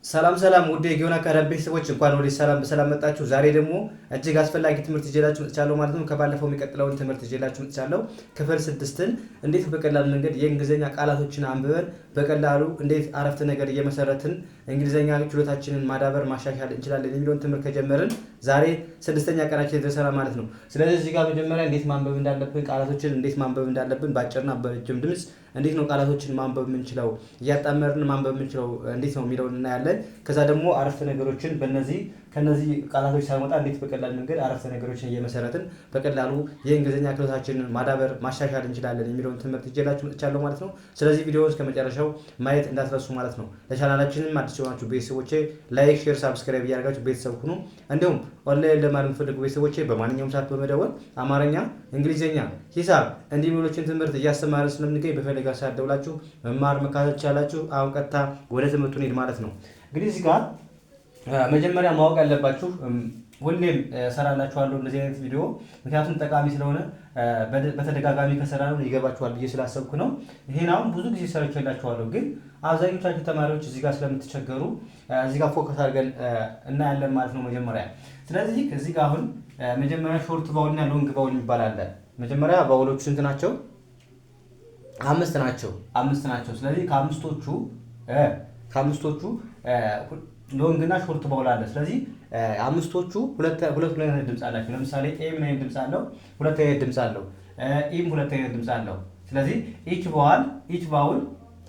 ሰላም ሰላም ውድ የጊዮን አካዳሚ ቤተሰቦች እንኳን ወደ ሰላም መጣችሁ። ዛሬ ደግሞ እጅግ አስፈላጊ ትምህርት ይዤላችሁ መጥቻለሁ ማለት ነው። ከባለፈው የሚቀጥለውን ትምህርት ይዤላችሁ መጥቻለሁ። ክፍል 6ን እንዴት በቀላል መንገድ የእንግሊዘኛ ቃላቶችን አንብበን በቀላሉ እንዴት አረፍተ ነገር እየመሰረትን እንግሊዘኛ ችሎታችንን ማዳበር ማሻሻል እንችላለን የሚለውን ትምህርት ከጀመርን ዛሬ 6ኛ ቀናችን ደርሰናል ማለት ነው። ስለዚህ እዚህ ጋር መጀመሪያ እንዴት ማንበብ እንዳለብን ቃላቶችን እንዴት ማንበብ እንዳለብን በአጭርና በረጅም ድምጽ እንዴት ነው ቃላቶችን ማንበብ የምንችለው እያጣመርን ማንበብ የምንችለው እንዴት ነው የሚለውን እናያለን። ከዛ ደግሞ አረፍተ ነገሮችን ከነዚህ ቃላቶች ሳይወጣ እንዴት በቀላል መንገድ አረፍተ ነገሮችን እየመሰረትን በቀላሉ የእንግሊዘኛ ክህሎታችንን ማዳበር ማሻሻል እንችላለን የሚለውን ትምህርት ይዤላችሁ መጥቻለሁ ማለት ነው። ስለዚህ ቪዲዮውን እስከ መጨረሻው ማየት እንዳትረሱ ማለት ነው። ለቻናላችንም አዲስ የሆናችሁ ቤተሰቦቼ ላይክ፣ ሼር፣ ሳብስክራይብ እያደረጋችሁ ቤተሰብ ሁኑ። እንዲሁም ኦንላይን ለማር የምትፈልጉ ቤተሰቦቼ በማንኛውም ሰዓት በመደወል አማርኛ፣ እንግሊዝኛ፣ ሂሳብ እንዲህ ሌሎችን ትምህርት እያስተማርን ስለምንገኝ በፈለጋ ሰዓት ደውላችሁ መማር መካተት ትችላላችሁ። አሁን ቀጥታ ወደ ትምህርቱ እንሂድ ማለት ነው። እንግዲህ እዚህ ጋር መጀመሪያ ማወቅ ያለባችሁ ሁሌም ሰራላችኋለሁ እንደዚህ አይነት ቪዲዮ ምክንያቱም ጠቃሚ ስለሆነ በተደጋጋሚ ከሰራነው ይገባችኋል ብዬ ስላሰብኩ ነው። ይሄን አሁን ብዙ ጊዜ ሰርቼላችኋለሁ፣ ግን አብዛኞቻችሁ ተማሪዎች እዚህ ጋር ስለምትቸገሩ እዚህ ጋር ፎከስ አድርገን እናያለን ማለት ነው መጀመሪያ። ስለዚህ እዚህ ጋር አሁን መጀመሪያ ሾርት ቫውል እና ሎንግ ቫውል የሚባል አለ። መጀመሪያ ቫውሎቹ ስንት ናቸው? አምስት ናቸው። ስለዚህ ከአምስቶቹ ሎንግ እና ሾርት ቫውል አለ። ስለዚህ አምስቶቹ ሁለት አይነት ድምጽ አላቸው። ለምሳሌ ኤ ምን አይነት ድምጽ አለው? ሁለት አይነት ድምጽ አለው። ኢም ሁለት አይነት ድምጽ አለው። ስለዚህ each vowel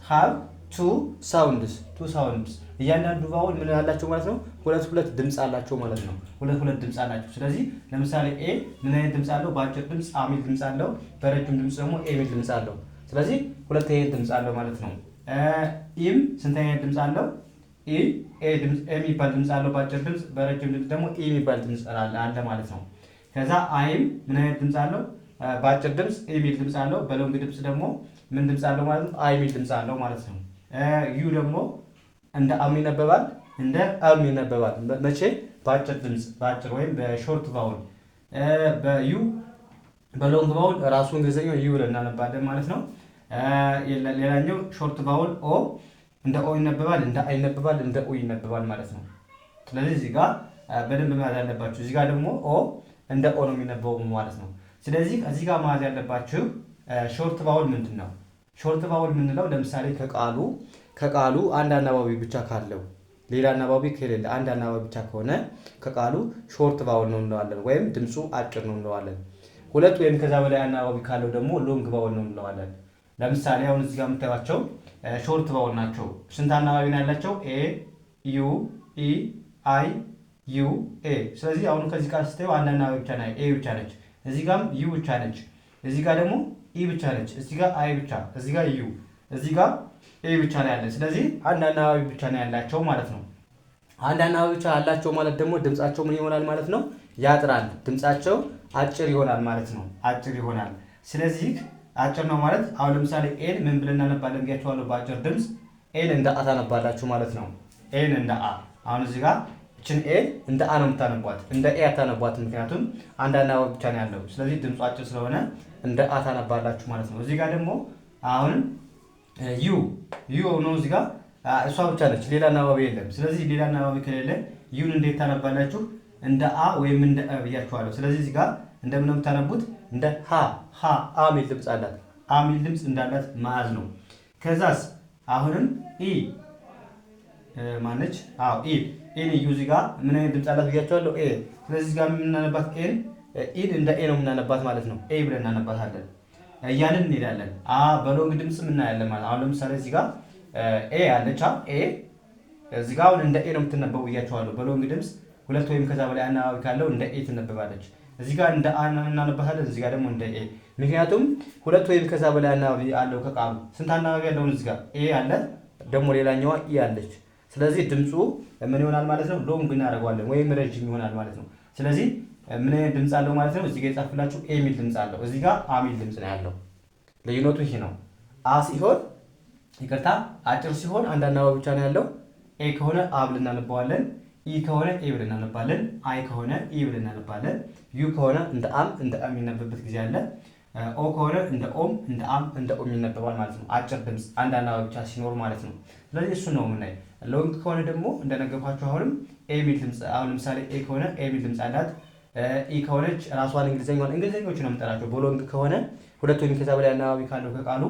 have two sounds እያንዳንዱ ቫውል ምን አላቸው ማለት ነው? ሁለት ድምጽ አላቸው ማለት ነው። ሁለት ድምጽ አላቸው። ስለዚህ ለምሳሌ ኤ ምን አይነት ድምጽ አለው? በአጭር ድምጽ አ ሚል ድምጽ አለው። በረጅም ድምጽ ደግሞ ኤ ሚል ድምጽ አለው። ስለዚህ ሁለት አይነት ድምጽ አለው ማለት ነው። ኢም ስንት አይነት ድምጽ አለው? ኤ የሚባል ድምጽ አለው በአጭር ድምጽ፣ በረጅም ድምጽ ደግሞ ኢ የሚባል ድምጽ አለ ማለት ነው። ከዛ አይም ምን አይነት ድምጽ አለው? በአጭር ድምጽ ኢ የሚል ድምጽ አለው። በሎንግ ድምጽ ደግሞ ምን ድምጽ አለው ማለት ነው? አይ የሚል ድምጽ አለው ማለት ነው። ዩ ደግሞ እንደ አም ይነበባል፣ እንደ አም ይነበባል። መቼ? በአጭር ድምጽ፣ በአጭር ወይም በሾርት ቫውል። በዩ በሎንግ ቫውል ራሱ እንግሊዘኛው ዩ ብለን እናነባለን ማለት ነው። ሌላኛው ሾርት ቫውል ኦ እንደ ኦ ይነበባል፣ እንደ አይ ይነበባል፣ እንደ ኡ ይነበባል ማለት ነው። ስለዚህ እዚህ ጋር በደንብ መያዝ ያለባችሁ። እዚህ ጋር ደግሞ ኦ እንደ ኦ ነው የሚነበበው ማለት ነው። ስለዚህ እዚህ ጋር መያዝ ያለባችሁ ሾርት ቫውል ምንድን ነው? ሾርት ቫውል የምንለው ለምሳሌ ከቃሉ አንድ አናባቢ ብቻ ካለው ሌላ አናባቢ ከሌለ አንድ አናባቢ ብቻ ከሆነ ከቃሉ ሾርት ቫውል ነው እንለዋለን፣ ወይም ድምፁ አጭር ነው እንለዋለን። ሁለት ወይም ከዛ በላይ አናባቢ ካለው ደግሞ ሎንግ ቫውል ነው እንለዋለን። ለምሳሌ አሁን እዚህ ጋር የምታዩቸው ሾርት ቫውል ናቸው። ስንት አናባቢ ነው ያላቸው? ኤ፣ ዩ፣ ኢ፣ አይ፣ ዩ፣ ኤ። ስለዚህ አሁን ከዚህ ጋር ስታዩ አንድ አናባቢ ብቻ ነው፣ ኤ ብቻ ነች። እዚህ ጋርም ዩ ብቻ ነች። እዚህ ጋር ደግሞ ኢ ብቻ ነች። እዚህ ጋር አይ ብቻ፣ እዚህ ጋር ዩ፣ እዚህ ጋር ኤ ብቻ ነው ያለ። ስለዚህ አንድ አናባቢ ብቻ ነው ያላቸው ማለት ነው። አንድ አናባቢ ብቻ ያላቸው ማለት ደግሞ ድምጻቸው ምን ይሆናል ማለት ነው? ያጥራል። ድምጻቸው አጭር ይሆናል ማለት ነው። አጭር ይሆናል። ስለዚህ አጭር ነው ማለት አሁን ለምሳሌ ኤን ምን ብለን እናነባለን ብያችኋለሁ? በአጭር ድምጽ ኤን እንደ አ ታነባላችሁ ማለት ነው። ኤን እንደ አ። አሁን እዚህ ጋር እችን ኤን እንደ አ ነው የምታነቧት፣ እንደ ኤ አታነቧት። ምክንያቱም አንድ አናባቢ ብቻ ነው ያለው። ስለዚህ ድምፁ አጭር ስለሆነ እንደ አ ታነባላችሁ ማለት ነው። እዚህ ጋር ደግሞ አሁን ዩ ነው እዚህ ጋር እሷ ብቻ ነች፣ ሌላ አናባቢ የለም። ስለዚህ ሌላ አናባቢ ከሌለ ዩን እንዴት ታነባላችሁ? እንደ አ ወይም እንደ አ ብያችኋለሁ። ስለዚህ እዚህ ጋር እንደምን የምታነቡት? እንደ አ ሚል ድምጽ አላት። አ ሚል ድምጽ እንዳላት መያዝ ነው። ከዛስ አሁንም ኢ ማነች? አዎ ኤን እዩ። እዚህ ጋር ምን አይነት ድምጽ አላት ብያችኋለሁ? ኤ። ስለዚህ እዚህ ጋር የምናነባት ኢን እንደ ኤ ነው የምናነባት ማለት ነው። ኤ ብለን እናነባታለን እያልን እንሄዳለን። በሎንግ ድምጽ እናያለን ማለት አሁን ለምሳሌ እዚህ ጋር ኤ አለች። ኤ እዚህ ጋር አሁን እንደ ኤ ነው የምትነበበው ብያችኋለሁ። በሎንግ ድምጽ ሁለት ወይም ከዛ በላይ አናባቢ ካለው እንደ ኤ ትነበባለች። እዚህ ጋር እንደ አ እናነባታለን፣ እዚህ ጋር ደግሞ እንደ ኤ። ምክንያቱም ሁለት ወይም ከዛ በላይ አናባቢ አለው ከቃሉ። ስንት አናባቢ ያለው? እዚህ ጋር ኤ አለ፣ ደግሞ ሌላኛዋ ኢ አለች። ስለዚህ ድምፁ ምን ይሆናል ማለት ነው? ሎንግ እናደርገዋለን ወይም ረጅም ይሆናል ማለት ነው። ስለዚህ ምን አይነት ድምጽ አለው ማለት ነው? እዚህ ጋር የጻፍላችሁ ኤ ሚል ድምጽ አለው፣ እዚህ ጋር አ ሚል ድምጽ ነው ያለው። ልዩነቱ ይሄ ነው። አ ሲሆን አጭር ሲሆን አንድ አናባቢ ብቻ ነው ያለው። ኤ ከሆነ አ ብለን እናነባዋለን። ኢ ከሆነ ኤ ብለን እናነባለን። አይ ከሆነ ኢ ብለን እናነባለን። ዩ ከሆነ እንደ አም የሚነበብበት ጊዜ አለ። ኦ ከሆነ እንደ ኦም እንደ አም እንደ ኦም ይነበባል ማለት ነው። አጭር ድምጽ አንድ አናባቢ ብቻ ሲኖር ማለት ነው። ስለዚህ እሱ ነው የምናይ። ሎንግ ከሆነ ደግሞ እንደነገርኳችሁ አሁንም ኤ ሚል ድምፅ አሁን ለምሳሌ ኤ ከሆነ ኤ ሚል ድምፅ አላት። ኢ ከሆነች ራሷን እንግሊዘኞች ነው የምጠራቸው። በሎንግ ከሆነ ሁለት ወይም ከዛ በላይ አናባቢ ካለው ከቃሉ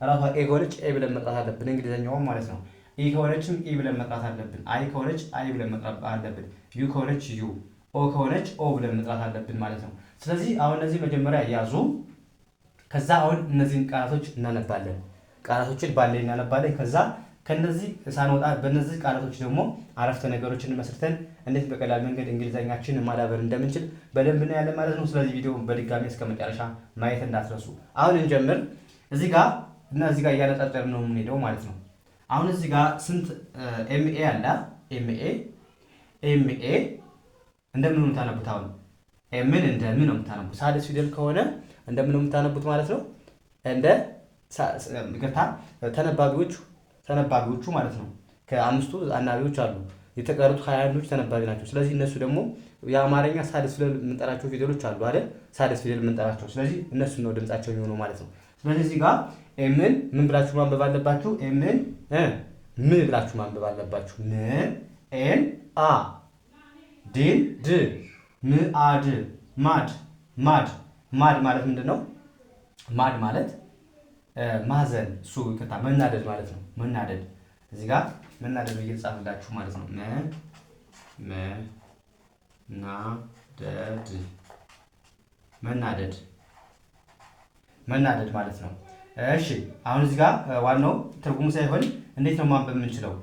ራሷ ኤ ከሆነች ኤ ብለን መጥራት አለብን፣ እንግሊዘኛውም ማለት ነው። ኢ ከሆነችም ኢ ብለን መጥራት አለብን። አይ ከሆነች አይ ብለን መጥራት አለብን። ዩ ከሆነች ዩ፣ ኦ ከሆነች ኦ ብለን መጥራት አለብን ማለት ነው። ስለዚህ አሁን እነዚህ መጀመሪያ ያዙ። ከዛ አሁን እነዚህን ቃላቶች እናነባለን። ቃላቶችን ባለ እናነባለን። ከዛ ከነዚህ ሳንወጣ በእነዚህ ቃላቶች ደግሞ አረፍተ ነገሮችን መስርተን እንዴት በቀላል መንገድ እንግሊዘኛችንን ማዳበር እንደምንችል በደንብ እናያለን ማለት ነው። ስለዚህ ቪዲዮ በድጋሚ እስከ መጨረሻ ማየት እንዳትረሱ። አሁን እንጀምር። እዚህ ጋር እና እዚህ ጋር እያነጣጠርን ነው የምንሄደው ማለት ነው። አሁን እዚህ ጋር ስንት ኤምኤ አለ? ኤምኤ እንደምን ነው የምታነቡት? አሁን ኤምን እንደምን ነው የምታነቡት? ሳድስ ፊደል ከሆነ እንደምን ነው የምታነቡት ማለት ነው። እንደ ይቅርታ ተነባቢዎቹ ማለት ነው። ከአምስቱ አናባቢዎች አሉ፣ የተቀሩት 21ዶች ተነባቢ ናቸው። ስለዚህ እነሱ ደግሞ የአማርኛ ሳድስ ፊደል የምንጠራቸው ፊደሎች አሉ አይደል? ሳድስ ፊደል የምንጠራቸው፣ ስለዚህ እነሱ ነው ድምጻቸው የሚሆነው ማለት ነው። ስለዚህ እዚህ ጋር ኤምን ምን ብላችሁ ማንበብ አለባችሁ? ኤምን ም ብላችሁ ማንበብ አለባችሁ። ም ኤን አ ዲን ድ ም አ ድ ማድ ማለት ምንድን ነው? ማድ ማለት ማዘን፣ እሱ ይከታ መናደድ ማለት ነው። መናደድ እዚህ ጋር መናደድ ብዬ ጻፍላችሁ ማለት ነው። መናደድ ማለት ነው። እሺ አሁን እዚህ ጋር ዋናው ትርጉሙ ሳይሆን እንዴት ነው ማንበብ የምንችለው?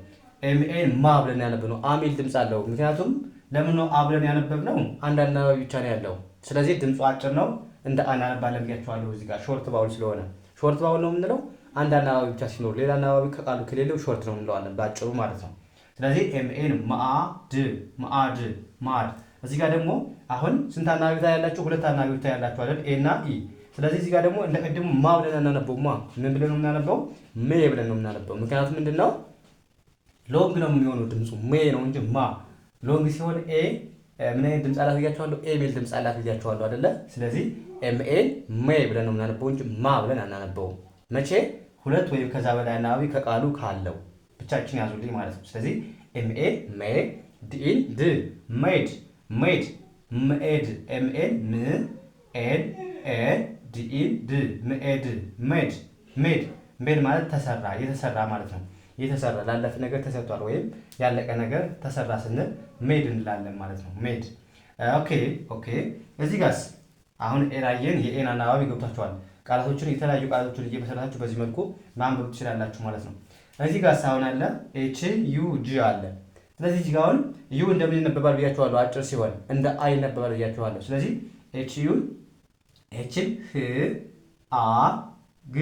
ኤምኤን ማ ብለን ያነበብነው አሚል ድምፅ አለው። ምክንያቱም ለምን ነው አ ብለን ያነበብነው? አንድ አናባቢ ብቻ ነው ያለው። ስለዚህ ድምፁ አጭር ነው፣ እንደ አናነባለን ብያቸዋለሁ። እዚህ ጋር ሾርት ባውል ስለሆነ ሾርት ባውል ነው የምንለው። አንድ አናባቢ ብቻ ሲኖር ሌላ አናባቢ ከቃሉ ከሌለው ሾርት ነው እንለዋለን ባጭሩ ማለት ነው። ስለዚህ ኤምኤን ማድ። እዚህ ጋር ደግሞ አሁን ስንት አናባቢ ታያላችሁ? ሁለት አናባቢ ታያላችሁ አይደል? ኤ እና ኢ። ስለዚህ እዚህ ጋር ደግሞ እንደ ቅድሙ ማ ብለን እናነበው። ምን ብለን ነው የምናነበው? ሜ ብለን ነው የምናነበው። ምክንያቱም ምንድነው ሎንግ ነው የሚሆነው ድምፁ ሜ ነው እንጂ ማ። ሎንግ ሲሆን ኤ ምን አይነት ድምፅ አላት ብያቸዋለሁ? ኤ ሚል ድምፅ አላት ብያቸዋለሁ አይደለ? ስለዚህ ኤምኤን ሜ ብለን ነው የምናነበው እንጂ ማ ብለን አናነበውም። መቼ? ሁለት ወይም ከዛ በላይ አናባቢ ከቃሉ ካለው ብቻችን ያዙልኝ ማለት ነው። ስለዚህ ኤምኤ ሜ፣ ዲኢን ድ ሜድ፣ ሜድ፣ ኤምኤን ም፣ ኤን ኤ፣ ዲኢን ድ ሜድ፣ ሜድ ማለት ተሰራ፣ የተሰራ ማለት ነው። የተሰራ ላለፈ ነገር ተሰርቷል ወይም ያለቀ ነገር ተሰራ ስንል ሜድ እንላለን ማለት ነው። ሜድ። ኦኬ። እዚህ ጋርስ አሁን ኤራየን የኤን አናባቢ ገብቷቸዋል። ቃላቶችን የተለያዩ ቃላቶችን እየመሰረታችሁ በዚህ መልኩ ማንበብ ትችላላችሁ ማለት ነው። እዚህ ጋር ሳይሆን አለ ኤች ዩ ጂ አለ። ስለዚህ እዚህ ጋር አሁን ዩ እንደምን ይነበባል ብያችኋለሁ? አጭር ሲሆን እንደ አይ ይነበባል ብያችኋለሁ። ስለዚህ ኤች ዩ ኤችን ህ አ ግ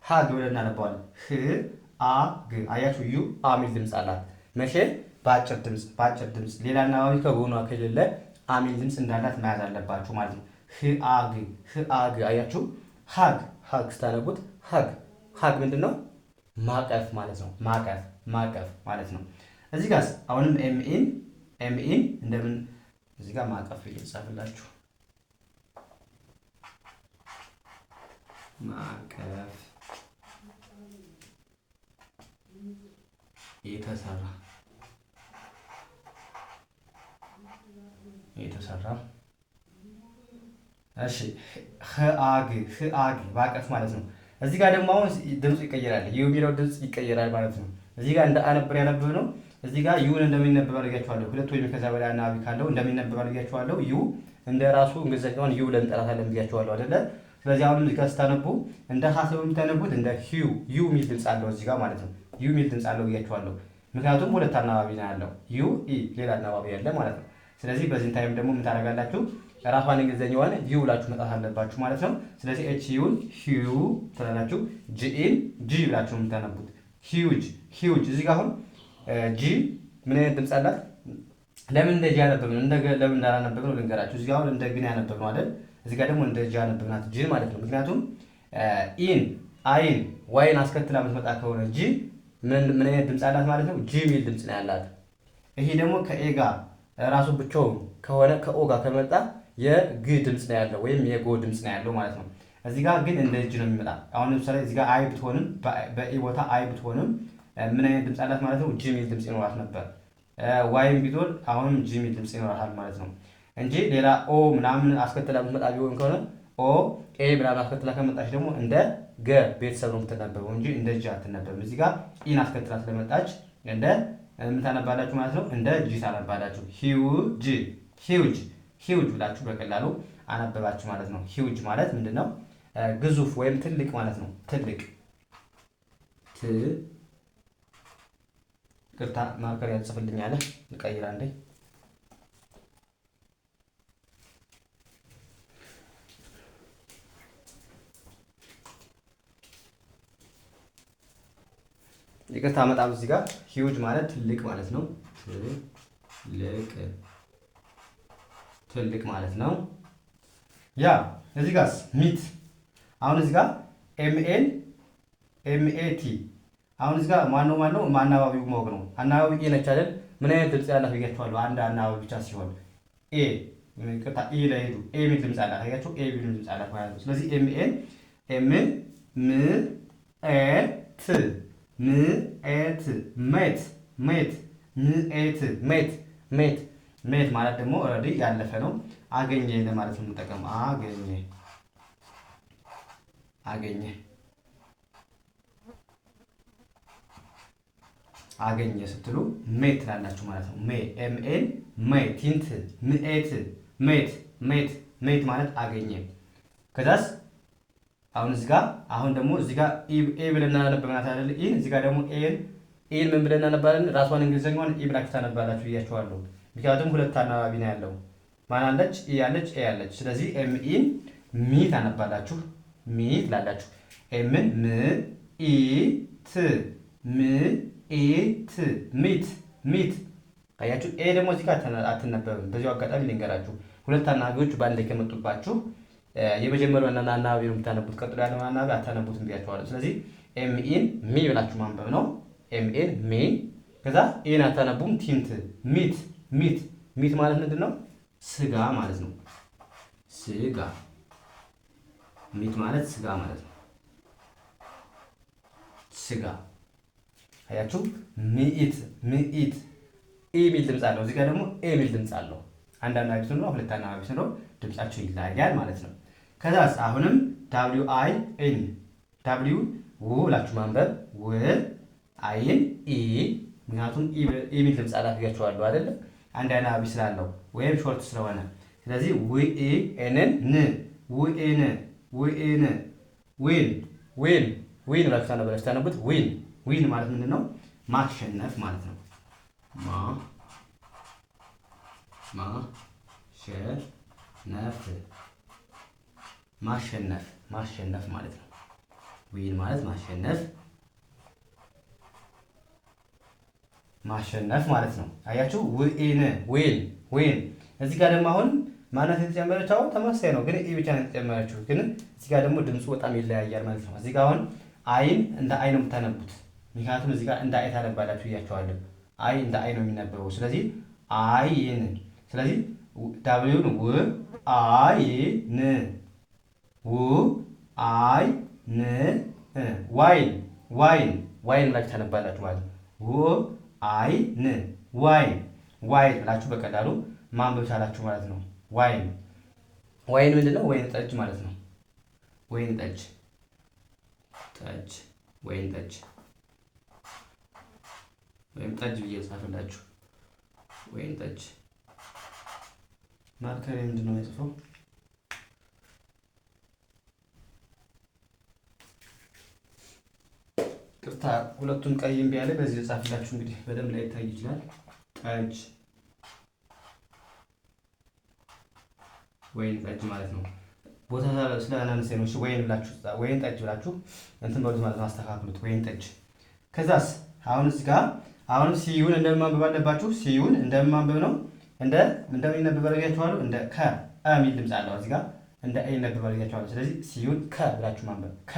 ሃግ ብለን እናነባዋለን። ህ አ ግ አያችሁ፣ ዩ አ ሚል ድምፅ አላት። መቼ? በአጭር ድምፅ ሌላ አናባቢ ከጎኗ ከሌለ አሚል ድምፅ እንዳላት መያዝ አለባችሁ ማለት ነው። ህአግ አያችሁ። ሃግ ስታነቡት ሃግ ምንድን ነው? ማቀፍ ማለት ነው። ማቀፍ ማለት ነው። እዚህ ጋር አሁንም ኤምኢን እንደምን እዚህ ጋር ማቀፍ ይጻፍላችሁ። ማቀፍ የተሰራ እሺ። ህአግ ማቀፍ ማለት ነው። እዚህ ጋር ደግሞ አሁን ድምፁ ይቀየራል። ዩ የሚለው ድምፅ ይቀየራል ማለት ነው። እዚህ ጋር እንደ አነበር ያነበብ ነው። እዚህ ጋር ዩን እንደሚነበብ አድርጋችኋለሁ። ሁለት ወይም ከዛ በላይ አናባቢ ካለው እንደሚነበብ አድርጋችኋለሁ። ዩ እንደ ራሱ እንግሊዘኛውን ዩ ብለን እንጠራታለን ብያችኋለሁ አይደለ? ስለዚህ አሁን እዚህ ጋር ስታነቡ እንደ ሀሳብ የምታነቡት እንደ ዩ ሚል ድምፅ አለው እዚህ ጋር ማለት ነው። ዩ ሚል ድምፅ አለው ብያችኋለሁ። ምክንያቱም ሁለት አናባቢ ነው ያለው፣ ዩ ኢ ሌላ አናባቢ ያለ ማለት ነው። ስለዚህ በዚህ ታይም ደግሞ ምን ታደርጋላችሁ? ራሷን እንግሊዘኛዋን ዩ ብላችሁ መጣት አለባችሁ ማለት ነው። ስለዚህ ኤች ዩን ሂዩ ትላላችሁ፣ ጂኢን ጂ ብላችሁ የምታነቡት ሂዩጅ። እዚህ ጋር አሁን ጂ ምን አይነት ድምፅ አላት? ለምን እንደ ጂ ያነበብነው ለምን እንዳላነበብነው ልንገራችሁ። እዚህ ጋር አሁን እንደ ግን ያነበብነው አይደል? እዚህ ጋር ደግሞ እንደ ጂ ያነበብናት ጂ ማለት ነው። ምክንያቱም ኢን አይን ዋይን አስከትላ የምትመጣ ከሆነ ጂ ምን አይነት ድምፅ አላት ማለት ነው? ጂ ሚል ድምፅ ነው ያላት። ይሄ ደግሞ ከኤ ጋር ራሱ ብቻውን ከሆነ ከኦ ጋር ከመጣ የግ ድምፅ ነው ያለው ወይም የጎ ድምፅ ነው ያለው ማለት ነው። እዚህ ጋር ግን እንደ እጅ ነው የሚመጣ። አሁን ለምሳሌ እዚህ ጋር አይ ብትሆንም በኤ ቦታ አይ ብትሆንም ምን አይነት ድምፅ አላት ማለት ነው? ጂ የሚል ድምፅ ይኖራት ነበር። ዋይም ቢሆን አሁንም ጂ የሚል ድምፅ ይኖራታል ማለት ነው እንጂ ሌላ ኦ ምናምን አስከትላ ብትመጣ ቢሆን ከሆነ ኦ ኤ ምናምን አስከትላ ከመጣች ደግሞ እንደ ገ ቤተሰብ ነው የምትነበበው እንጂ እንደ ጂ አትነበብም። እዚህ ጋር ኢን አስከትላ ስለመጣች እንደ ምን ታነባላችሁ ማለት ነው? እንደ ጂ ታነባላችሁ። ሂውጅ ሂውጅ ሂውጅ ብላችሁ በቀላሉ አነበባችሁ ማለት ነው። ሂውጅ ማለት ምንድን ነው? ግዙፍ ወይም ትልቅ ማለት ነው። ትልቅ ቅርታ ማርከር ያጽፍልኛል። ልቀይር አንዴ። ይቅርታ መጣም እዚህ ጋር ሂውጅ ማለት ትልቅ ማለት ነው። ትልቅ ማለት ነው። ያ እዚህ ጋርስ ሚት። አሁን እዚህ ጋር ኤምኤቲ አሁን እዚህ ጋር ማነው አናባቢው ማወቅ ነው። አናባቢ ኤ ነች አይደል? ምን አይነት ድምፅ ያላት ብያችኋለሁ። አንድ አናባቢ ብቻ ሲሆን ኤ ይቅርታ ኤ ላይ ሄዱ ኤ ሚል ድምፅ አላት አያችሁ። ኤ ሚል ድምፅ አላት ማለት ነው። ስለዚህ ኤምኤን ኤም ም ኤ ት ም ኤ ት ሜት ሜት ም ኤ ት ሜት ሜት ሜት ማለት ደግሞ ኦልሬዲ ያለፈ ነው። አገኘ ለማለት ነው የምንጠቀመው። አገኘ ስትሉ ሜት ትላላችሁ ማለት ነው። ኤምኤን ሜት ቲንት ምኤት ሜት ሜት ሜት ማለት አገኘ። ከዛስ አሁን እዚህ ጋር ደግሞ እዚህ ጋር ኤ ብለን እናነብናት አይደል? ኢን እዚህ ጋር ደግሞ ኤን ምን ብለን እናነባለን? ራሷን እንግሊዘኛዋን ኤ ብላችሁ ታነባላችሁ ብያችኋለሁ። ምክንያቱም ሁለት አናባቢ ነው ያለው። ማን አለች? ኤ ያለች ኤ ያለች። ስለዚህ ኤም ኢን ሚ ታነባላችሁ። ሚ ትላላችሁ። ኤምን ም ኢ ት ም ኢ ት ሚት ሚት። አያችሁ። ኤ ደግሞ እዚህ ጋር አትነበብም። በዚሁ አጋጣሚ ልንገራችሁ፣ ሁለት አናባቢዎች በአንድ ላይ ከመጡባችሁ የመጀመሪያው አናባቢ ነው የምታነቡት። ቀጥሎ ያለው አናባቢ አታነቡትም ብያችኋለሁ። ስለዚህ ኤም ኢን ሚ ብላችሁ ማንበብ ነው። ኤም ኢን ሚ። ከዛ ኤን አታነቡም። ቲንት ሚት ሚት ሚት ማለት ምንድን ነው? ስጋ ማለት ነው። ስጋ ሚት ማለት ስጋ ማለት ነው። ስጋ አያችሁ። ሚኢት ሚኢት ኢ ሚል ድምፅ አለው። እዚህ ጋር ደግሞ ኤ ሚል ድምፅ አለው። አንድ አናባቢ ሲኖር ሁለት አናባቢ ሲኖር ድምጻቸው ይለያያል ማለት ነው። ከዛስ አሁንም ዳብሊው አይ ኤን ዳብሊው ው ብላችሁ ማንበብ ው አይን ኢ ምክንያቱም ኢ ሚል ድምፅ አላት ብያችኋለሁ አይደለ? አንድ አናባቢ ስላለው ወይም ሾርት ስለሆነ ስለዚህ ዊኢ ኤንን ን ዊኤን ዊኤን ዊን ዊን ዊን ብላችሁ ታነቡት። ዊን ዊን ማለት ምንድን ነው? ማሸነፍ ማለት ነው። ማሸነፍ ማለት ነው። ዊን ማለት ማሸነፍ ማለት ነው። አያችሁ። ዊን ዊን ዊን። እዚህ ጋር ደግሞ አሁን ማናት የተጨመረች? አሁን ተመሳሳይ ነው፣ ግን ኢ ብቻ ነው የተጨመረችው። ግን እዚህ ጋር ደግሞ ድምፁ በጣም ይለያያል ማለት ነው። እዚህ ጋር አሁን አይን እንደ አይ ነው የምታነቡት፣ ምክንያቱም እዚህ ጋር እንደ አይ ታነባላችሁ እያቸዋለሁ። አይ እንደ አይ ነው የሚነበበው። ስለዚህ አይን። ስለዚህ ዳብሊውን ው አይን ው አይን ዋይን ዋይን ዋይን ብላችሁ ታነባላችሁ ማለት ነው። ው አይን ዋይን ዋይን ብላችሁ በቀላሉ ማንበብ ቻላችሁ ማለት ነው። ዋይን ዋይን ምንድን ነው? ወይን ጠጅ ማለት ነው። ወይን ጠጅ ወይን ጠጅ ወይም ጠጅ ብዬ ጻፍላችሁ። ወይን ጠጅ ማርከር ምንድን ነው የጽፈው? ቅርታ ሁለቱም ቀይ እምቢ ያለ በዚህ ጻፍላችሁ። እንግዲህ በደንብ ላይ ይታይ ይችላል። ጠጅ ወይን ጠጅ ማለት ነው። ቦታ ስለናነሰ ነው። እሺ ወይን ብላችሁ ወይን ጠጅ ብላችሁ እንትን በሉት ማለት ነው። አስተካክሉት። ወይን ጠጅ። ከዛስ አሁን እዚህ ጋር አሁን ሲዩን እንደማንበብ አለባችሁ። ሲዩን እንደማንበብ ነው። እንደሚነበብ አድርጋችኋለሁ። እንደ ከ የሚል ድምፅ አለው እዚህ ጋር እንደ አይ ይነበብ አድርጋችኋለሁ። ስለዚህ ሲዩን ከ ብላችሁ ማንበብ። ከ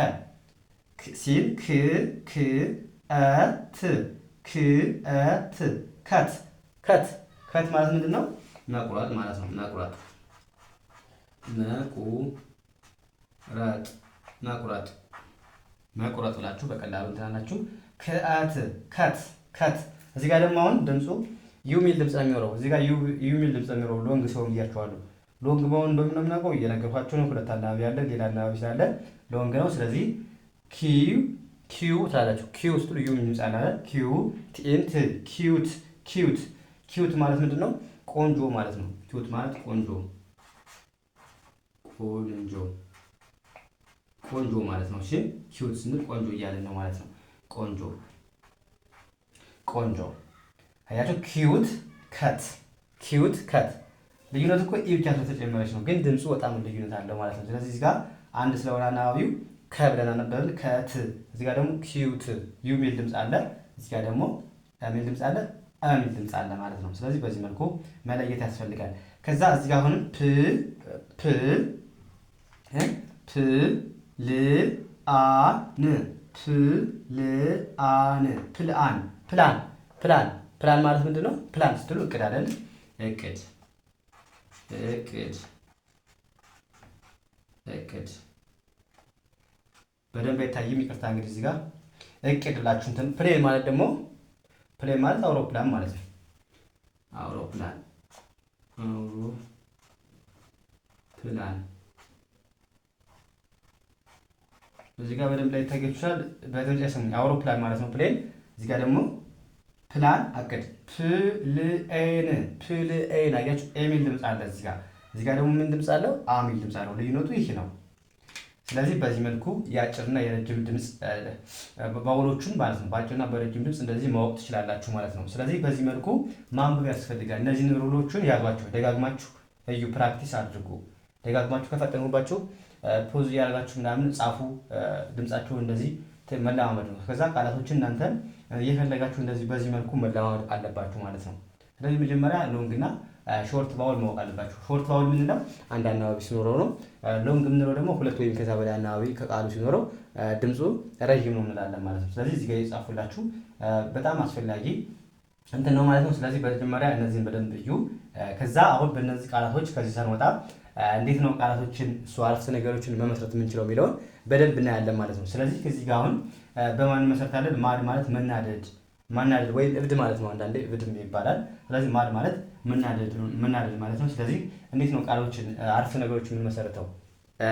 ሲል ክ ት ከት ከት ማለት ምንድን ነው? መቁረጥ ማለት ነው። ረጥ መቁረጥ መቁረጥ ብላችሁ በቀላሉ እንትናላችሁ። ከት ከት ከት። እዚህ ጋር ደግሞ አሁን ድምፁ ዩ ሚል ድምፅ ነው የሚኖረው። እዚህ ጋር ዩ ሚል ድምፅ ነው የሚኖረው ሎንግ ሲሆን ብያችኋለሁ። ሎንግ መሆን በምን ነው የምናውቀው? እየነገርኳችሁ ነው። ሁለት አናባቢ ያለ ሌላ አናባቢ ስላለ ሎንግ ነው። ስለዚህ ኪዩ ትላላችሁ። ኪዩ ስትሉ ዩ ሚል ድምፅ አለ። ኪዩ ቲንት ኪዩት ኪዩት ኪዩት ማለት ምንድን ነው? ቆንጆ ማለት ነው። ኪዩት ማለት ቆንጆ ቆንጆ ቆንጆ ማለት ነው። እሺ ኪዩት ስንል ቆንጆ እያለን ነው ማለት ነው። ቆንጆ ቆንጆ አያችሁ። ኪዩት ከት ልዩነት እኮ ኢ ብቻ ስለተጨመረች ነው፣ ግን ድምፁ በጣም ልዩነት አለው ማለት ነው። ስለዚህ እዚህ ጋር አንድ ስለሆነ አናባቢው ከ ብለን አነበብን። ከት እዚህ ጋር ደግሞ ኪዩት ዩ ሚል ድምፅ አለ። እዚህ ጋር ደግሞ ሚል ድምፅ አለ ሚል ድምፅ አለ ማለት ነው። ስለዚህ በዚህ መልኩ መለየት ያስፈልጋል። ከዛ እዚህ ጋር አሁንም ፕላን ማለት ምንድን ነው? ፕላን ስትሉ እቅድ አይደል? እቅድ በደንብ አይታይም፣ ይቅርታ። እንግዲህ እዚህ ጋር እቅድ ብላችሁ እንትን። ፕሌን ማለት ደግሞ ፕሌን ማለት አውሮፕላን ማለት ነው። አውሮፕላን እዚህ ጋር በደንብ ላይ ይታያችኋል። በድምጽ ያሰሙኝ አውሮፕላን ማለት ነው ፕሌን። እዚህ ጋር ደግሞ ፕላን አቅድ ፕልኤን አያችሁ፣ ኤ ሚል ድምፅ አለ እዚህ ጋር ደግሞ ምን ድምፅ አለው? አ ሚል ድምፅ አለው። ልዩነቱ ይህ ነው። ስለዚህ በዚህ መልኩ የአጭርና የረጅም ድምፅ ባውሎቹን ማለት ነው በአጭርና በረጅም ድምፅ እንደዚህ ማወቅ ትችላላችሁ ማለት ነው። ስለዚህ በዚህ መልኩ ማንበብ ያስፈልጋል። እነዚህን ሩሎቹን ያዟቸው፣ ደጋግማችሁ እዩ፣ ፕራክቲስ አድርጉ። ደጋግማችሁ ከፈጠኑባችሁ ፖዝ እያደረጋችሁ ምናምን ጻፉ። ድምጻችሁ እንደዚህ መለማመድ ነው። ከዛ ቃላቶችን እናንተ እየፈለጋችሁ እንደዚህ በዚህ መልኩ መለማመድ አለባችሁ ማለት ነው። ስለዚህ መጀመሪያ ሎንግ እና ሾርት ባውል ማወቅ አለባችሁ። ሾርት ባውል ምንለው? አንድ አናባቢ ሲኖረው ነው። ሎንግ የምንለው ደግሞ ሁለት ወይም ከዛ በላይ አናባቢ ከቃሉ ሲኖረው ድምፁ ረዥም ነው እንላለን ማለት ነው። ስለዚህ እዚህ ጋር የጻፉላችሁ በጣም አስፈላጊ እንትን ነው ማለት ነው። ስለዚህ በመጀመሪያ እነዚህን በደንብ እዩ። ከዛ አሁን በእነዚህ ቃላቶች ከዚህ ሳንወጣ እንዴት ነው ቃላቶችን አረፍተ ነገሮችን መመስረት የምንችለው የሚለውን በደንብ እናያለን ማለት ነው። ስለዚህ ከዚህ ጋር አሁን በማን መሰረታለን? ማድ ማለት መናደድ ወይም እብድ ማለት ነው። አንዳንዴ እብድም ይባላል። ስለዚህ ማድ ማለት መናደድ ማለት ነው። ስለዚህ እንዴት ነው ቃሎችን አረፍተ ነገሮችን የምንመሰረተው?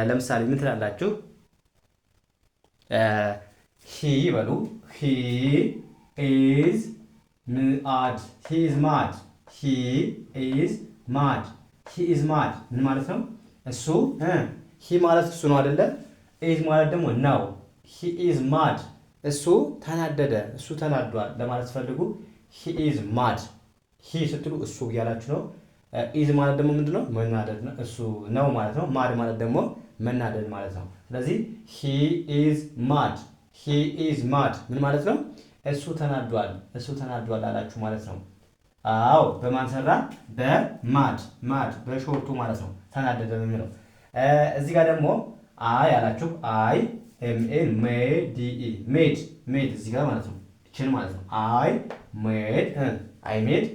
ለምሳሌ ምን ትላላችሁ? ሂ በሉ። ሂ ኢዝ ማድ ሂ ኢዝ ማድ ምን ማለት ነው? እሱ ሂ ማለት እሱ ነው አይደለ? ኢዝ ማለት ደግሞ ነው። ሂ ኢዝ ማድ እሱ ተናደደ፣ እሱ ተናዷል ለማለት ፈልጉ። ሂ ኢዝ ማድ። ሂ ስትሉ እሱ እያላችሁ ነው። ኢዝ ማለት ደግሞ ምንድነው? መናደድ ነው፣ እሱ ነው ማለት ነው። ማድ ማለት ደግሞ መናደድ ማለት ነው። ስለዚህ ሂ ኢዝ ማድ ምን ማለት ነው? እሱ ተናዷል አላችሁ ማለት ነው። አዎ በማን ሰራ? በማድ በሾርቱ ማለት ነው። ተናደደ የሚለው እዚህ ጋር ደግሞ አይ አላችሁ። አይ ኤምኤን ሜድ እዚህ ጋር ማለት ነው። እችን ማለት ነው። አይ ሜድ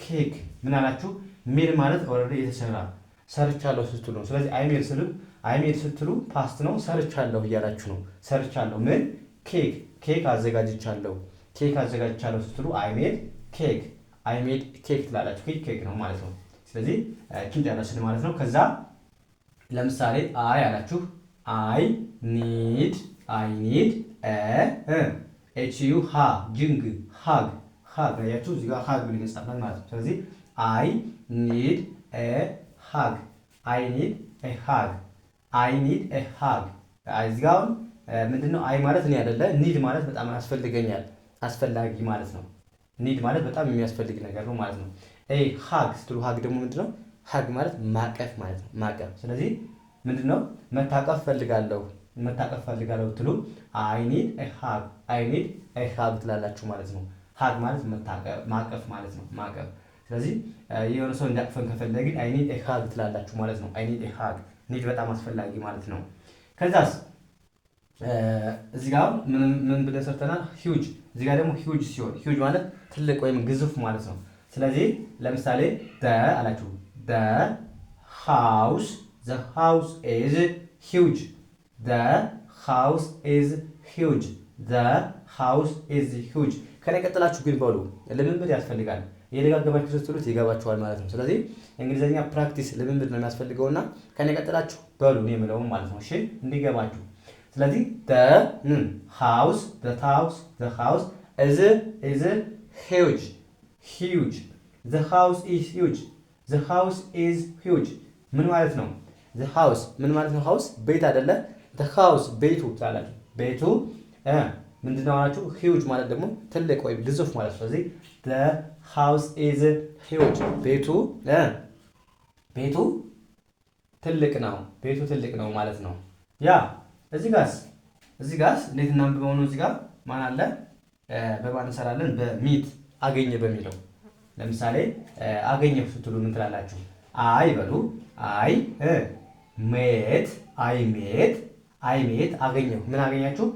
ኬክ ምን አላችሁ? ሜድ ማለት ኦልሬዲ የተሰራ ሰርቻለሁ ስትሉ ነው። ስለዚህ አይ ሜድ ስትሉ ፓስት ነው። ሰርቻለሁ እያላችሁ ነው። ሰርቻለሁ ምን? ኬክ አዘጋጅቻለሁ ስትሉ አይ ሜድ ኬክ ትላላችሁ። ኬክ ነው ማለት ነው። ስለዚህ ኪን ጨረስን ማለት ነው። ከዛ ለምሳሌ አይ አላችሁ። አይ ኒድ ኤችዩ ሃግ ያያችሁ እዚህ ጋር ሃግ ብለን እንጻፋለን ማለት ነው። ስለዚህ አይ ኒድ ሃግ እዚህ ጋር ምንድነው? አይ ማለት እኔ አይደለ። ኒድ ማለት በጣም ያስፈልገኛል፣ አስፈላጊ ማለት ነው። ኒድ ማለት በጣም የሚያስፈልግ ነገር ነው ማለት ነው። ሃግ ስትሉ ሃግ ደግሞ ምንድነው? ሃግ ማለት ማቀፍ ማለት ነው። ማቀፍ። ስለዚህ ምንድነው? መታቀፍ ፈልጋለሁ ትሉ አይ ኒድ ሃግ ትላላችሁ ማለት ነው። ሃግ ማለት ማቀፍ ማለት ነው። ማቀፍ። ስለዚህ የሆነ ሰው እንዲያቅፈን ከፈለግን አይ ኒድ ሃግ ትላላችሁ ማለት ነው። አይ ኒድ ሃግ። ኒድ በጣም አስፈላጊ ማለት ነው። ከዛስ እዚህ ጋር ምን ብለን ሰርተናል? ሂውጅ። እዚህ ጋር ደግሞ ሂውጅ ሲሆን ሂውጅ ማለት ትልቅ ወይም ግዙፍ ማለት ነው። ስለዚህ ለምሳሌ the አላችሁ the house is huge the house is huge the house is huge ከላይ ቀጥላችሁ ግን በሉ ልምምድ ያስፈልጋል። የደጋገማችሁ ስትሉት ይገባችኋል ማለት ነው። ስለዚህ እንግሊዘኛ ፕራክቲስ ልምምድ ነው የሚያስፈልገውና ከላይ ቀጥላችሁ በሉ ነው የምለው ማለት ነው። እሺ እንዲገባችሁ። ስለዚህ the house is huge the house is huge the house is huge ምን ማለት ነው? the house ምን ማለት ነው? house ቤት አይደለ? the house ቤቱ ታላችሁ ቤቱ ምንድነው አላችሁ? huge ማለት ደግሞ ትልቅ ወይም ግዙፍ ማለት ነው። ስለዚህ the house is huge ቤቱ ትልቅ ነው ማለት ነው። ያ እዚህ ጋርስ እንዴት እናንብበው ነው? እዚህ ጋር ማን አለ? በማን እንሰራለን? በሚት አገኘ በሚለው ለምሳሌ አገኘው ስትሉ ምን ትላላችሁ? አይ በሉ አይ ሜት አገኘው። ምን አገኛችሁ?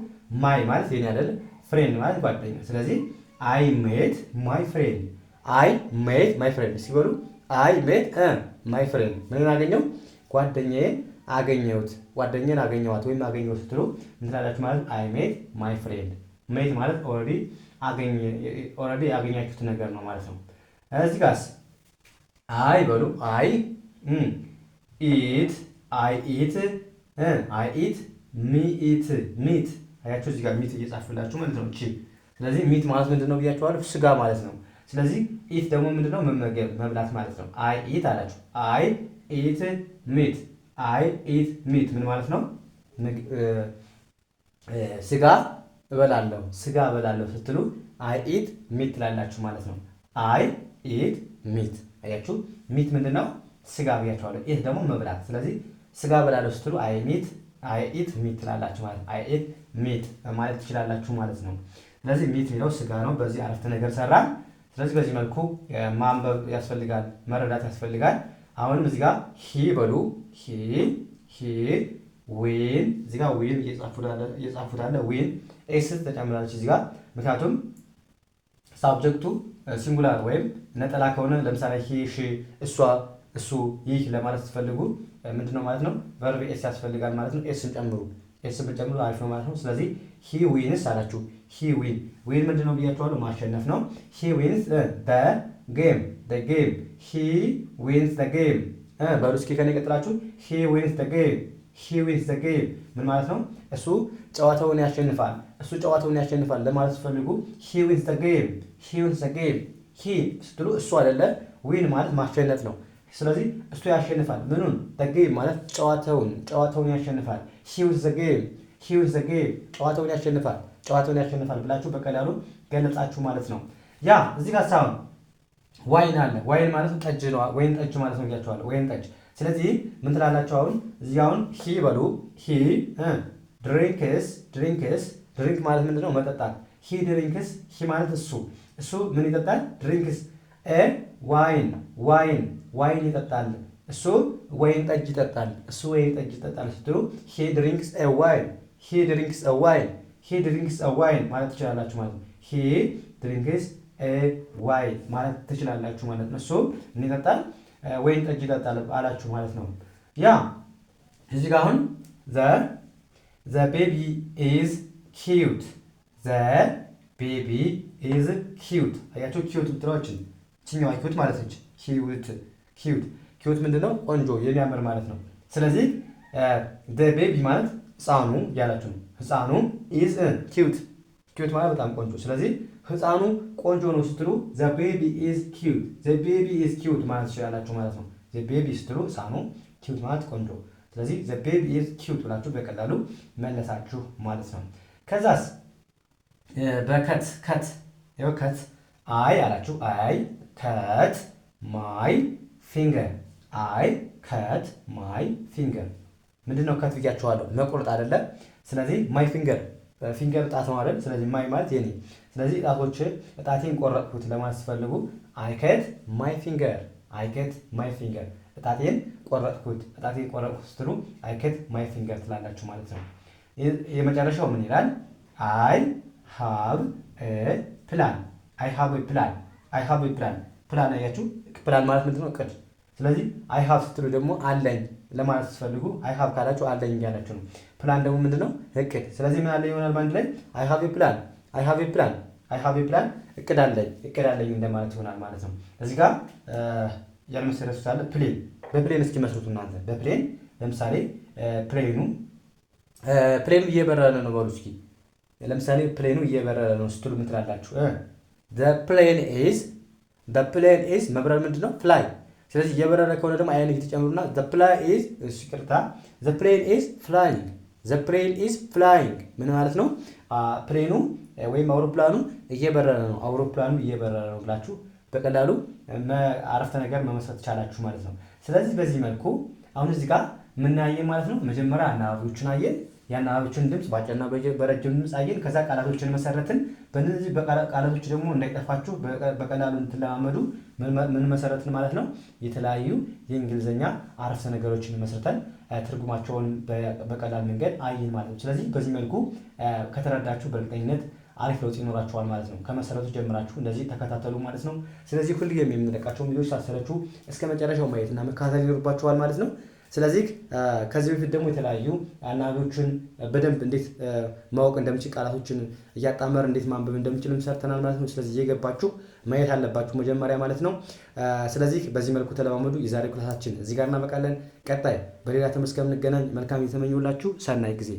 ማይ ማለት የኔ አይደል? ፍሬንድ ማለት ጓደኛ። ስለዚህ አይ ሜት ማይ ፍሬንድ ሲበሉ አይ ሜት ማይ ፍሬንድ ምን አገኘው? ጓደኛዬን ጓደኛዬን አገኘዋት ወይም አገኘው ስትሉ ምን ትላላችሁ ማለት? አይ ሜት ማይ ፍሬንድ። ሜት ማለት ኦልሬዲ ያገኛችሁት ነገር ነው ማለት ነው። እዚህ ጋርስ አይ በሉ አይ ኢት ሚት አያችሁ እዚህ ጋር ሚት እየጻፍላችሁ ማለት ነው። እቺ ስለዚህ ሚት ማለት ምንድነው ብያችኋለሁ? ስጋ ማለት ነው። ስለዚህ ኢት ደግሞ ምንድነው? መመገብ መብላት ማለት ነው። አይ ኢት አላችሁ አይ ኢት ሚት ምን ማለት ነው? ስጋ እበላለሁ ስትሉ አይ ኢት ሚት ትላላችሁ ማለት ነው። አይ ኢት ሚት አያችሁ ሚት ምንድነው? ስጋ ብያችኋለሁ። ኢት ደግሞ መብላት። ስለዚህ ስጋ እበላለሁ ስትሉ አይ ኢት ሚት ትላላችሁ ማለት ነው። አይ ኢት ሚት ማለት ትችላላችሁ ማለት ነው። ስለዚህ ሚት የሚለው ስጋ ነው። በዚህ አረፍተ ነገር ሰራን። ስለዚህ በዚህ መልኩ ማንበብ ያስፈልጋል፣ መረዳት ያስፈልጋል። አሁንም እዚህ ጋር ሂ በሉ ሂ ዊን እዚህ ጋር ዊን እየጻፉት አለ ዊን ኤስ ተጨምራለች እዚህ ጋር ምክንያቱም ሳብጀክቱ ሲንጉላር ወይም ነጠላ ከሆነ ለምሳሌ ሂ ሺ እሱ ይህ ለማለት ስትፈልጉ ምንድነው ማለት ነው? ቨርብ ኤስ ያስፈልጋል ማለት ነው። ኤስን ጨምሩ አሪፍ ነው ማለት ነው። ስለዚህ ሂ ዊንስ አላችሁ ሂ ዊን ምንድነው ብያችኋለሁ? ማሸነፍ ነው። ሂ ዊንስ the game ሂ ዊንስ the game በሉ እስኪ ከኔ ቀጥላችሁ ሂ ዊንስ the game ምን ማለት ነው? እሱ ጨዋታውን ያሸንፋል ለማለት ስትፈልጉ ሂ ዊንስ the game ሂ ስትሉ እሱ አይደለ? ዊን ማለት ማሸነፍ ነው። ስለዚህ እሱ ያሸንፋል ምኑን? the game ማለት ጨዋታውን ያሸንፋል። ሂ ዊንስ the game ጨዋታውን ያሸንፋል ብላችሁ በቀላሉ ገለጻችሁ ማለት ነው። ያ እዚህ ጋር ሳይሆን ዋይን አለ። ዋይን ማለት ጠጅ ነው። ወይን ጠጅ ማለት ነው ብያችኋለሁ። ወይን ጠጅ። ስለዚህ ምን ትላላችሁ? አሁን እዚህ አሁን ሂ በሉ ሂ ድሪንክ ማለት ምንድነው? መጠጣት። ሂ ድሪንክስ ሂ ማለት እሱ ምን ይጠጣል? ድሪንክስ ዋይን ይጠጣል። እሱ ወይን ጠጅ ይጠጣል ስትሉ ሂ ድሪንክስ ዋይን ማለት ትችላላችሁ ማለት ነው። ሂ ድሪንክስ ዋይን ማለት ትችላላችሁ ማለት ነው። እሱ ምን ይጠጣል? ወይን ጠጅ ይጠጣል አላችሁ ማለት ነው። ያ እዚህ ጋር አሁን the baby is cute አያችሁ ኪዩት ብትሏችን ችኛዋ ኪዩት ማለት ነች። ኪዩት ምንድነው? ቆንጆ የሚያምር ማለት ነው። ስለዚህ the baby ማለት ህፃኑ ያላችሁ ነው። ህፃኑ is cute ማለት በጣም ቆንጆ። ስለዚህ ህፃኑ ቆንጆ ነው ስትሉ the baby is cute ማለት ትችላላችሁ ማለት ነው። the baby ስትሉ ህፃኑ cute ማለት ቆንጆ። ስለዚህ the baby is cute ብላችሁ በቀላሉ መለሳችሁ ማለት ነው። ከዛስ በከት አይ አላችሁ አይ ከት ማይ ፊንገር ምንድነው? ከት ብያችኋለሁ መቁረጥ አይደለም። ስለዚህ ማይ ፊንገር ጣት ነው አይደል? ስለዚህ ማይ ማለት የኔ። ስለዚህ ጣቴን ቆረጥኩት ለማለት ስትፈልጉ አይ ከት ማይ ፊንገር ጣቴን ቆረጥኩት ስትሉ አይ ከት ማይ ፊንገር ትላላችሁ ማለት ነው። የመጨረሻው ምን ይላል? አይ ሃቭ ኤ ፕላን ፕላን አያችሁ፣ ፕላን ማለት ምንድን ነው? እቅድ። ስለዚህ አይ ሃቭ ስትሉ ደግሞ አለኝ ለማለት ስትፈልጉ አይ ሃቭ ካላችሁ አለኝ እያላችሁ ነው። ፕላን ደግሞ ምንድን ነው? እቅድ። ስለዚህ ምን አለኝ ይሆናል በአንድ ላይ አይ ሃቭ ኤ ፕላን፣ አይ ሃቭ ኤ ፕላን፣ አይ ሃቭ ኤ ፕላን፣ እቅድ አለኝ እንደማለት ይሆናል ማለት ነው። እዚህ ጋር ያልመሰረቱት አለ ፕሌን። በፕሌን እስኪ መስሩት እናንተ በፕሌን ለምሳሌ ፕሌኑ እየበረረ ነው በሉ እስኪ። ለምሳሌ ፕሌኑ እየበረረ ነው ስትሉ ምን ትላላችሁ? the plane is መብረር ምንድን ነው? ፍላይ። ስለዚህ እየበረረ ከሆነ ደግሞ አይን እየተጨምሩና the plane is flying ምን ማለት ነው? ፕሌኑ ወይም አውሮፕላኑ እየበረረ ነው ብላችሁ በቀላሉ አረፍተ ነገር መመስረት ቻላችሁ ማለት ነው። ስለዚህ በዚህ መልኩ አሁን እዚህ ጋር ምናየን ማለት ነው። መጀመሪያ አናባቢዎችን አየን። የአናባቢዎችን ድምፅ ባጭርና በረጅም ድምፅ አየን። ከዛ ቃላቶችን መሰረትን። በእነዚህ ቃላቶች ደግሞ እንዳይጠፋችሁ በቀላሉ እንድትለማመዱ ምን መሰረትን ማለት ነው? የተለያዩ የእንግሊዝኛ አረፍተ ነገሮችን መስርተን ትርጉማቸውን በቀላል መንገድ አየን ማለት ነው። ስለዚህ በዚህ መልኩ ከተረዳችሁ በእርግጠኝነት አሪፍ ለውጥ ይኖራችኋል ማለት ነው። ከመሰረቱ ጀምራችሁ እንደዚህ ተከታተሉ ማለት ነው። ስለዚህ ሁልጊዜም የምንለቃቸው ቪዲዮዎች ሳትሰለቹ እስከ መጨረሻው ማየትና መከታተል ይኖርባችኋል ማለት ነው። ስለዚህ ከዚህ በፊት ደግሞ የተለያዩ አናባቢዎችን በደንብ እንዴት ማወቅ እንደምችል ቃላቶችን እያጣመር እንዴት ማንበብ እንደምችልም ሰርተናል ማለት ነው። ስለዚህ እየገባችሁ ማየት አለባችሁ መጀመሪያ ማለት ነው። ስለዚህ በዚህ መልኩ ተለማመዱ። የዛሬው ክላሳችን እዚህ ጋር እናበቃለን። ቀጣይ በሌላ ትምህርት እስከምንገናኝ መልካም የተመኘሁላችሁ ሰናይ ጊዜ